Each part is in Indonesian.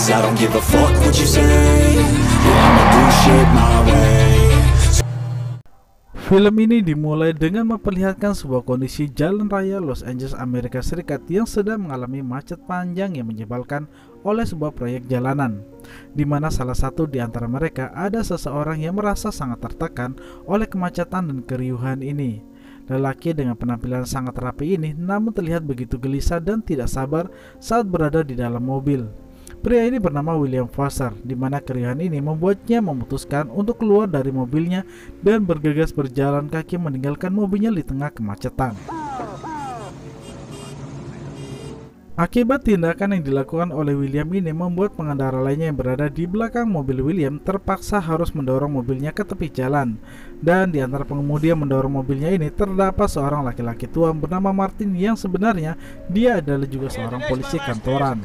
'cause I don't give a fuck what you say. Yeah, I'ma do shit my way. Film ini dimulai dengan memperlihatkan sebuah kondisi jalan raya Los Angeles, Amerika Serikat yang sedang mengalami macet panjang yang menyebalkan oleh sebuah proyek jalanan, di mana salah satu di antara mereka ada seseorang yang merasa sangat tertekan oleh kemacetan dan keriuhan ini. Lelaki dengan penampilan sangat rapi ini namun terlihat begitu gelisah dan tidak sabar saat berada di dalam mobil. Pria ini bernama William Foster, di mana keriuhan ini membuatnya memutuskan untuk keluar dari mobilnya dan bergegas berjalan kaki meninggalkan mobilnya di tengah kemacetan. Akibat tindakan yang dilakukan oleh William ini membuat pengendara lainnya yang berada di belakang mobil William terpaksa harus mendorong mobilnya ke tepi jalan. Dan di antara pengemudi yang mendorong mobilnya ini terdapat seorang laki-laki tua bernama Martin yang sebenarnya dia adalah juga seorang polisi kantoran.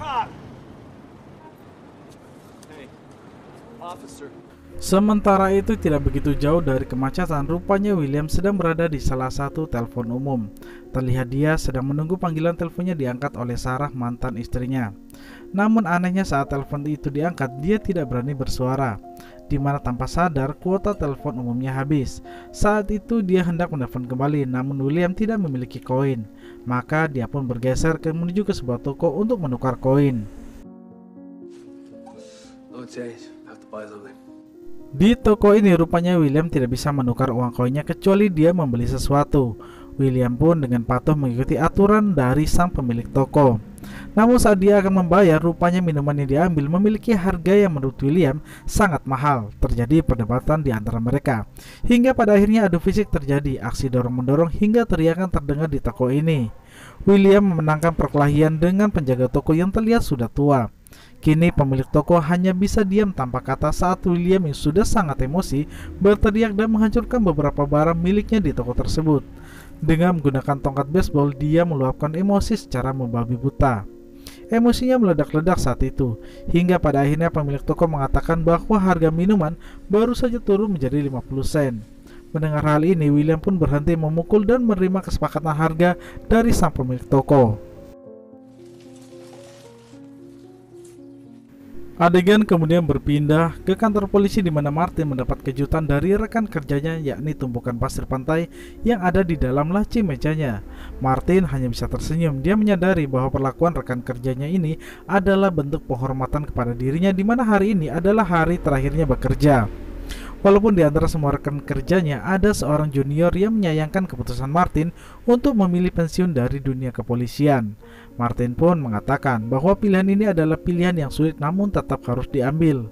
Sementara itu tidak begitu jauh dari kemacetan, rupanya William sedang berada di salah satu telepon umum. Terlihat dia sedang menunggu panggilan teleponnya diangkat oleh Sarah, mantan istrinya. Namun anehnya saat telepon itu diangkat, dia tidak berani bersuara, di mana tanpa sadar kuota telepon umumnya habis. Saat itu dia hendak menelpon kembali, namun William tidak memiliki koin. Maka dia pun bergeser menuju ke sebuah toko untuk menukar koin. Di toko ini rupanya William tidak bisa menukar uang koinnya kecuali dia membeli sesuatu. William pun dengan patuh mengikuti aturan dari sang pemilik toko. Namun saat dia akan membayar, rupanya minuman yang diambil memiliki harga yang menurut William sangat mahal. Terjadi perdebatan di antara mereka, hingga pada akhirnya adu fisik terjadi, aksi dorong-mendorong hingga teriakan terdengar di toko ini. William memenangkan perkelahian dengan penjaga toko yang terlihat sudah tua. Kini pemilik toko hanya bisa diam tanpa kata saat William yang sudah sangat emosi berteriak dan menghancurkan beberapa barang miliknya di toko tersebut. Dengan menggunakan tongkat baseball, dia meluapkan emosi secara membabi buta. Emosinya meledak-ledak saat itu, hingga pada akhirnya pemilik toko mengatakan bahwa harga minuman baru saja turun menjadi 50 sen. Mendengar hal ini, William pun berhenti memukul dan menerima kesepakatan harga dari sang pemilik toko. Adegan kemudian berpindah ke kantor polisi di mana Martin mendapat kejutan dari rekan kerjanya, yakni tumpukan pasir pantai yang ada di dalam laci mejanya. Martin hanya bisa tersenyum. Dia menyadari bahwa perlakuan rekan kerjanya ini adalah bentuk penghormatan kepada dirinya, di mana hari ini adalah hari terakhirnya bekerja. Walaupun di antara semua rekan kerjanya ada seorang junior yang menyayangkan keputusan Martin untuk memilih pensiun dari dunia kepolisian. Martin pun mengatakan bahwa pilihan ini adalah pilihan yang sulit namun tetap harus diambil.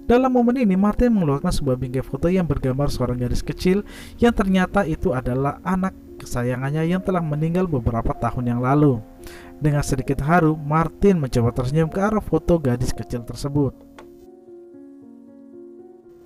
Dalam momen ini Martin mengeluarkan sebuah bingkai foto yang bergambar seorang gadis kecil yang ternyata itu adalah anak kesayangannya yang telah meninggal beberapa tahun yang lalu. Dengan sedikit haru, Martin mencoba tersenyum ke arah foto gadis kecil tersebut.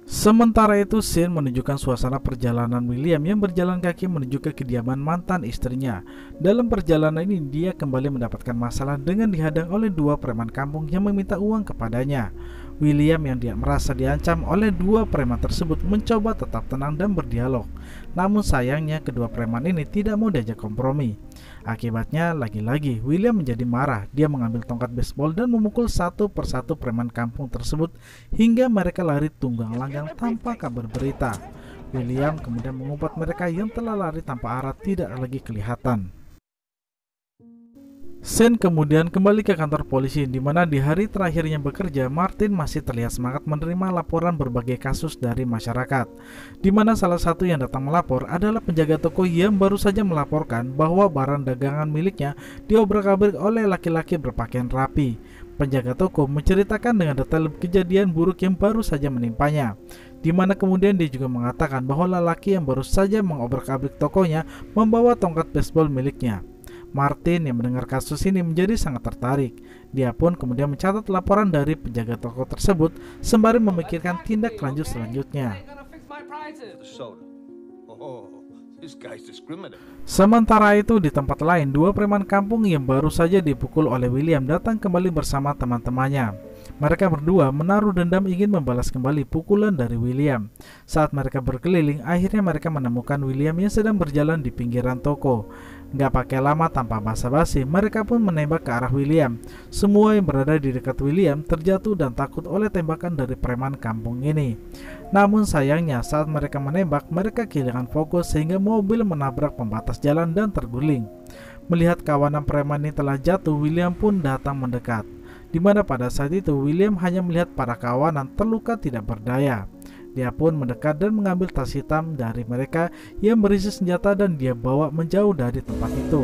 Sementara itu, scene menunjukkan suasana perjalanan William yang berjalan kaki menuju ke kediaman mantan istrinya. Dalam perjalanan ini, dia kembali mendapatkan masalah dengan dihadang oleh dua preman kampung yang meminta uang kepadanya. William yang dia merasa diancam oleh dua preman tersebut mencoba tetap tenang dan berdialog. Namun sayangnya kedua preman ini tidak mau diajak kompromi. Akibatnya lagi-lagi William menjadi marah. Dia mengambil tongkat baseball dan memukul satu persatu preman kampung tersebut hingga mereka lari tunggang langgang tanpa kabar berita. William kemudian mengumpat mereka yang telah lari tanpa arah tidak lagi kelihatan. Scene kemudian kembali ke kantor polisi, di mana di hari terakhirnya bekerja, Martin masih terlihat semangat menerima laporan berbagai kasus dari masyarakat, di mana salah satu yang datang melapor adalah penjaga toko yang baru saja melaporkan bahwa barang dagangan miliknya diobrak-abrik oleh laki-laki berpakaian rapi. Penjaga toko menceritakan dengan detail kejadian buruk yang baru saja menimpanya, di mana kemudian dia juga mengatakan bahwa lelaki yang baru saja mengobrak-abrik tokonya membawa tongkat baseball miliknya. Martin yang mendengar kasus ini menjadi sangat tertarik. Dia pun kemudian mencatat laporan dari penjaga toko tersebut sembari memikirkan tindak lanjut selanjutnya. Sementara itu di tempat lain, dua preman kampung yang baru saja dipukul oleh William datang kembali bersama teman-temannya. Mereka berdua menaruh dendam ingin membalas kembali pukulan dari William. Saat mereka berkeliling, akhirnya mereka menemukan William yang sedang berjalan di pinggiran toko. Gak pakai lama tanpa basa-basi, mereka pun menembak ke arah William. Semua yang berada di dekat William terjatuh dan takut oleh tembakan dari preman kampung ini. Namun sayangnya saat mereka menembak, mereka kehilangan fokus sehingga mobil menabrak pembatas jalan dan terguling. Melihat kawanan preman ini telah jatuh, William pun datang mendekat. Di mana pada saat itu William hanya melihat para kawanan terluka tidak berdaya. Dia pun mendekat dan mengambil tas hitam dari mereka yang berisi senjata dan dia bawa menjauh dari tempat itu.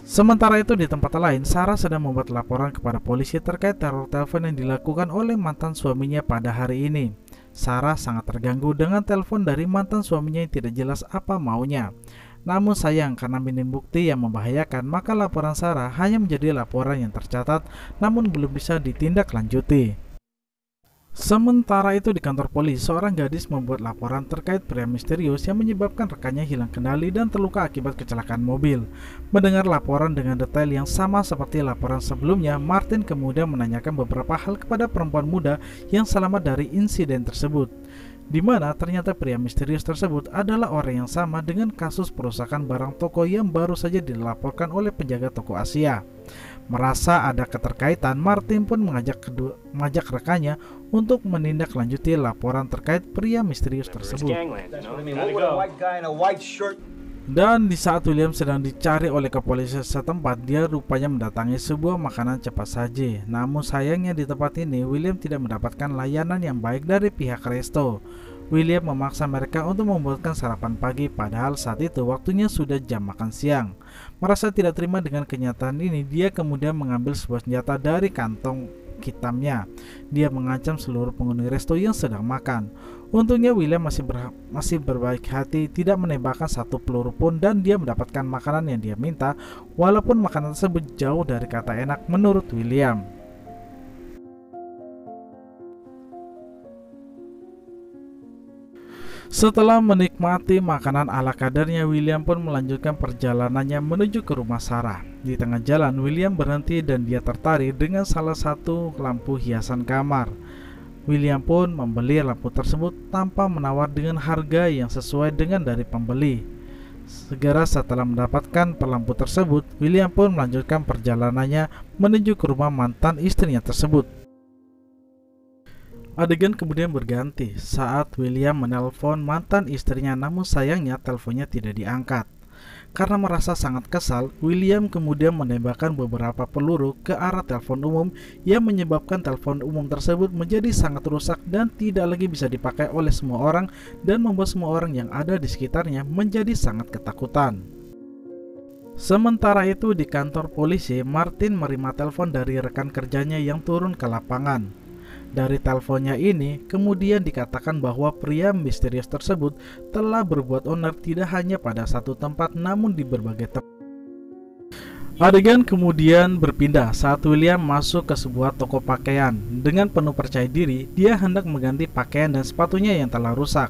Sementara itu di tempat lain, Sarah sedang membuat laporan kepada polisi terkait teror telepon yang dilakukan oleh mantan suaminya pada hari ini. Sarah sangat terganggu dengan telepon dari mantan suaminya yang tidak jelas apa maunya. Namun sayang karena minim bukti yang membahayakan, maka laporan Sarah hanya menjadi laporan yang tercatat namun belum bisa ditindaklanjuti. Sementara itu di kantor polisi, seorang gadis membuat laporan terkait pria misterius yang menyebabkan rekannya hilang kendali dan terluka akibat kecelakaan mobil. Mendengar laporan dengan detail yang sama seperti laporan sebelumnya, Martin kemudian menanyakan beberapa hal kepada perempuan muda yang selamat dari insiden tersebut, di mana ternyata pria misterius tersebut adalah orang yang sama dengan kasus perusakan barang toko yang baru saja dilaporkan oleh penjaga toko Asia. Merasa ada keterkaitan, Martin pun mengajak rekannya untuk menindaklanjuti laporan terkait pria misterius tersebut. Dan di saat William sedang dicari oleh kepolisian setempat, dia rupanya mendatangi sebuah makanan cepat saji. Namun sayangnya di tempat ini William tidak mendapatkan layanan yang baik dari pihak resto. William memaksa mereka untuk membuatkan sarapan pagi, padahal saat itu waktunya sudah jam makan siang. Merasa tidak terima dengan kenyataan ini, dia kemudian mengambil sebuah senjata dari kantong hitamnya. Dia mengancam seluruh penghuni resto yang sedang makan. Untungnya William masih berbaik hati, tidak menembakkan satu peluru pun, dan dia mendapatkan makanan yang dia minta, walaupun makanan tersebut jauh dari kata enak menurut William. Setelah menikmati makanan ala kadarnya, William pun melanjutkan perjalanannya menuju ke rumah Sarah. Di tengah jalan, William berhenti dan dia tertarik dengan salah satu lampu hiasan kamar. William pun membeli lampu tersebut tanpa menawar dengan harga yang sesuai dengan dari pembeli. Segera setelah mendapatkan lampu tersebut, William pun melanjutkan perjalanannya menuju ke rumah mantan istrinya tersebut. Adegan kemudian berganti saat William menelpon mantan istrinya, namun sayangnya teleponnya tidak diangkat. Karena merasa sangat kesal, William kemudian menembakkan beberapa peluru ke arah telepon umum yang menyebabkan telepon umum tersebut menjadi sangat rusak dan tidak lagi bisa dipakai oleh semua orang, dan membuat semua orang yang ada di sekitarnya menjadi sangat ketakutan. Sementara itu di kantor polisi, Martin menerima telepon dari rekan kerjanya yang turun ke lapangan. Dari teleponnya ini kemudian dikatakan bahwa pria misterius tersebut telah berbuat onar tidak hanya pada satu tempat namun di berbagai tempat. Adegan kemudian berpindah saat William masuk ke sebuah toko pakaian. Dengan penuh percaya diri, dia hendak mengganti pakaian dan sepatunya yang telah rusak.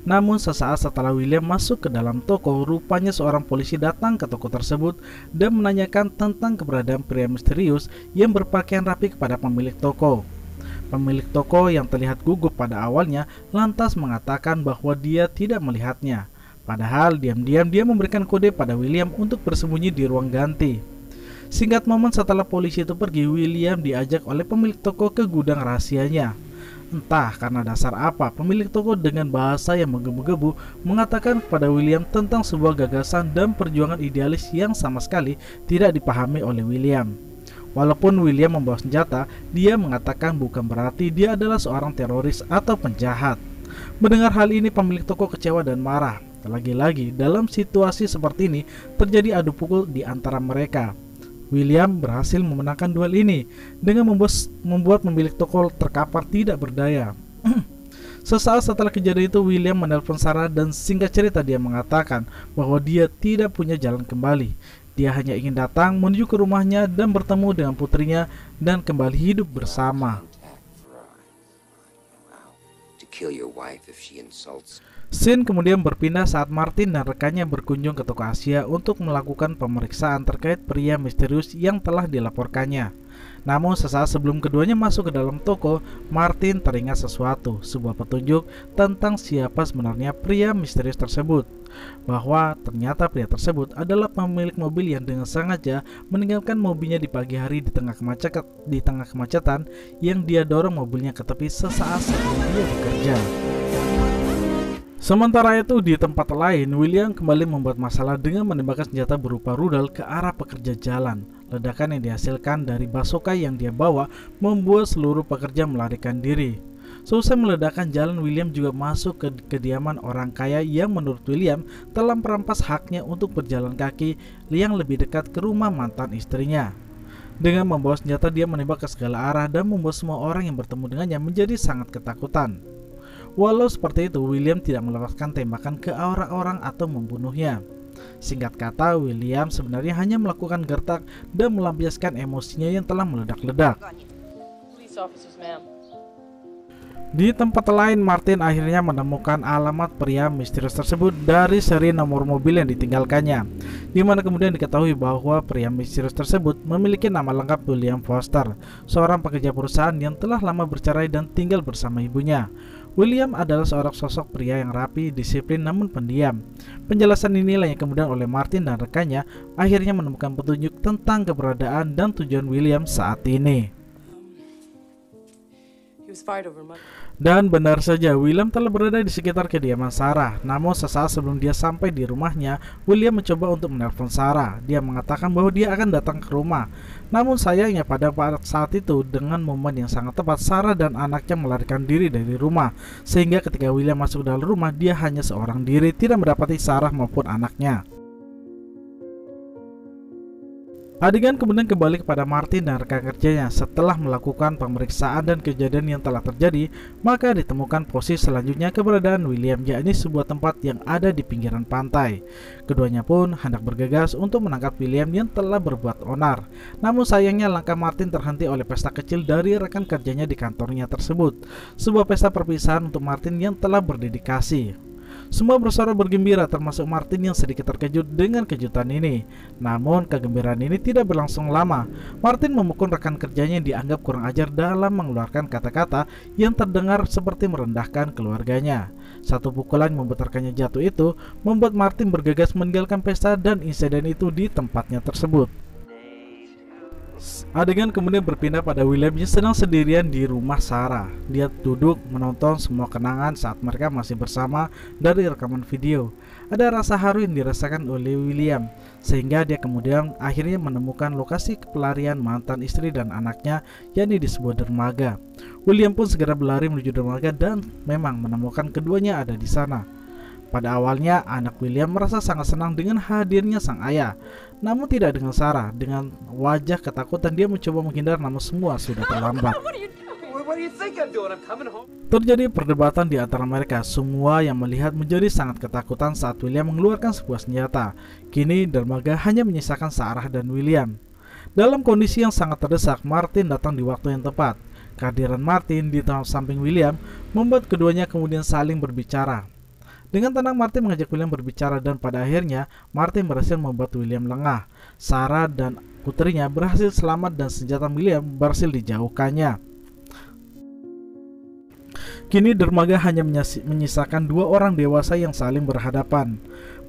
Namun sesaat setelah William masuk ke dalam toko, rupanya seorang polisi datang ke toko tersebut dan menanyakan tentang keberadaan pria misterius yang berpakaian rapi kepada pemilik toko. Pemilik toko yang terlihat gugup pada awalnya lantas mengatakan bahwa dia tidak melihatnya. Padahal diam-diam dia memberikan kode pada William untuk bersembunyi di ruang ganti. Singkat momen setelah polisi itu pergi, William diajak oleh pemilik toko ke gudang rahasianya. Entah karena dasar apa, pemilik toko dengan bahasa yang menggebu-gebu mengatakan kepada William tentang sebuah gagasan dan perjuangan idealis yang sama sekali tidak dipahami oleh William. Walaupun William membawa senjata, dia mengatakan bukan berarti dia adalah seorang teroris atau penjahat. Mendengar hal ini, pemilik toko kecewa dan marah. Lagi-lagi, dalam situasi seperti ini, terjadi adu pukul di antara mereka. William berhasil memenangkan duel ini dengan membuat pemilik toko terkapar tidak berdaya. Sesaat setelah kejadian itu, William menelpon Sarah dan singkat cerita dia mengatakan bahwa dia tidak punya jalan kembali. Dia hanya ingin datang menuju ke rumahnya dan bertemu dengan putrinya dan kembali hidup bersama. Scene kemudian berpindah saat Martin dan rekannya berkunjung ke toko Asia untuk melakukan pemeriksaan terkait pria misterius yang telah dilaporkannya. Namun sesaat sebelum keduanya masuk ke dalam toko, Martin teringat sesuatu, sebuah petunjuk tentang siapa sebenarnya pria misterius tersebut. bahwa ternyata pria tersebut adalah pemilik mobil yang dengan sengaja meninggalkan mobilnya di pagi hari di tengah kemacetan yang dia dorong mobilnya ke tepi sesaat sebelum dia bekerja. Sementara itu di tempat lain, William kembali membuat masalah dengan menembakkan senjata berupa rudal ke arah pekerja jalan. Ledakan yang dihasilkan dari bazooka yang dia bawa membuat seluruh pekerja melarikan diri. Selesai meledakkan jalan, William juga masuk ke kediaman orang kaya yang menurut William telah merampas haknya untuk berjalan kaki yang lebih dekat ke rumah mantan istrinya. Dengan membawa senjata, dia menembak ke segala arah dan membuat semua orang yang bertemu dengannya menjadi sangat ketakutan. Walau seperti itu, William tidak melepaskan tembakan ke orang-orang atau membunuhnya. Singkat kata, William sebenarnya hanya melakukan gertak dan melampiaskan emosinya yang telah meledak-ledak. Di tempat lain, Martin akhirnya menemukan alamat pria misterius tersebut dari seri nomor mobil yang ditinggalkannya, di mana kemudian diketahui bahwa pria misterius tersebut memiliki nama lengkap William Foster, seorang pekerja perusahaan yang telah lama bercerai dan tinggal bersama ibunya. William adalah seorang sosok pria yang rapi, disiplin, namun pendiam. Penjelasan inilah yang kemudian oleh Martin dan rekannya akhirnya menemukan petunjuk tentang keberadaan dan tujuan William saat ini. Dan benar saja, William telah berada di sekitar kediaman Sarah. Namun sesaat sebelum dia sampai di rumahnya, William mencoba untuk menelpon Sarah. Dia mengatakan bahwa dia akan datang ke rumah. Namun sayangnya pada saat itu, dengan momen yang sangat tepat, Sarah dan anaknya melarikan diri dari rumah. Sehingga ketika William masuk dalam rumah, dia hanya seorang diri, tidak mendapati Sarah maupun anaknya. Adegan kemudian kembali kepada Martin dan rekan kerjanya. Setelah melakukan pemeriksaan dan kejadian yang telah terjadi, maka ditemukan posisi selanjutnya keberadaan William, yakni sebuah tempat yang ada di pinggiran pantai. Keduanya pun hendak bergegas untuk menangkap William yang telah berbuat onar. Namun sayangnya langkah Martin terhenti oleh pesta kecil dari rekan kerjanya di kantornya tersebut. Sebuah pesta perpisahan untuk Martin yang telah berdedikasi. Semua bersorak bergembira, termasuk Martin yang sedikit terkejut dengan kejutan ini. Namun kegembiraan ini tidak berlangsung lama. Martin memukul rekan kerjanya yang dianggap kurang ajar dalam mengeluarkan kata-kata yang terdengar seperti merendahkan keluarganya. Satu pukulan yang membuat rekannya jatuh itu membuat Martin bergegas meninggalkan pesta dan insiden itu di tempatnya tersebut. Adegan kemudian berpindah pada William yang sedang sendirian di rumah Sarah. Dia duduk menonton semua kenangan saat mereka masih bersama dari rekaman video. Ada rasa haru yang dirasakan oleh William, sehingga dia kemudian akhirnya menemukan lokasi pelarian mantan istri dan anaknya, yakni di sebuah dermaga. William pun segera berlari menuju dermaga dan memang menemukan keduanya ada di sana. Pada awalnya, anak William merasa sangat senang dengan hadirnya sang ayah. Namun tidak dengan Sarah. Dengan wajah ketakutan, dia mencoba menghindar, namun semua sudah terlambat. Terjadi perdebatan di antara mereka. Semua yang melihat menjadi sangat ketakutan saat William mengeluarkan sebuah senjata. Kini dermaga hanya menyisakan Sarah dan William. Dalam kondisi yang sangat terdesak, Martin datang di waktu yang tepat. Kehadiran Martin di samping William membuat keduanya kemudian saling berbicara. Dengan tenang, Martin mengajak William berbicara dan pada akhirnya Martin berhasil membuat William lengah. Sarah dan putrinya berhasil selamat dan senjata William berhasil dijauhkannya. Kini dermaga hanya menyisakan dua orang dewasa yang saling berhadapan.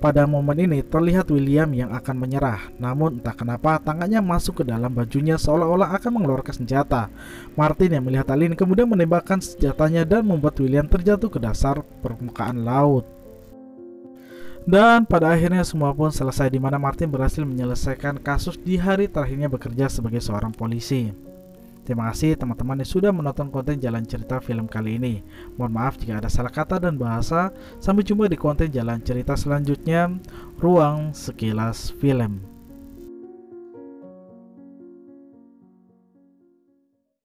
Pada momen ini terlihat William yang akan menyerah. Namun entah kenapa tangannya masuk ke dalam bajunya seolah-olah akan mengeluarkan senjata. Martin yang melihat hal ini kemudian menembakkan senjatanya dan membuat William terjatuh ke dasar permukaan laut. Dan pada akhirnya semua pun selesai, di mana Martin berhasil menyelesaikan kasus di hari terakhirnya bekerja sebagai seorang polisi. Terima kasih teman-teman yang sudah menonton konten Jalan Cerita film kali ini. Mohon maaf jika ada salah kata dan bahasa. Sampai jumpa di konten Jalan Cerita selanjutnya. Ruang Sekilas Film.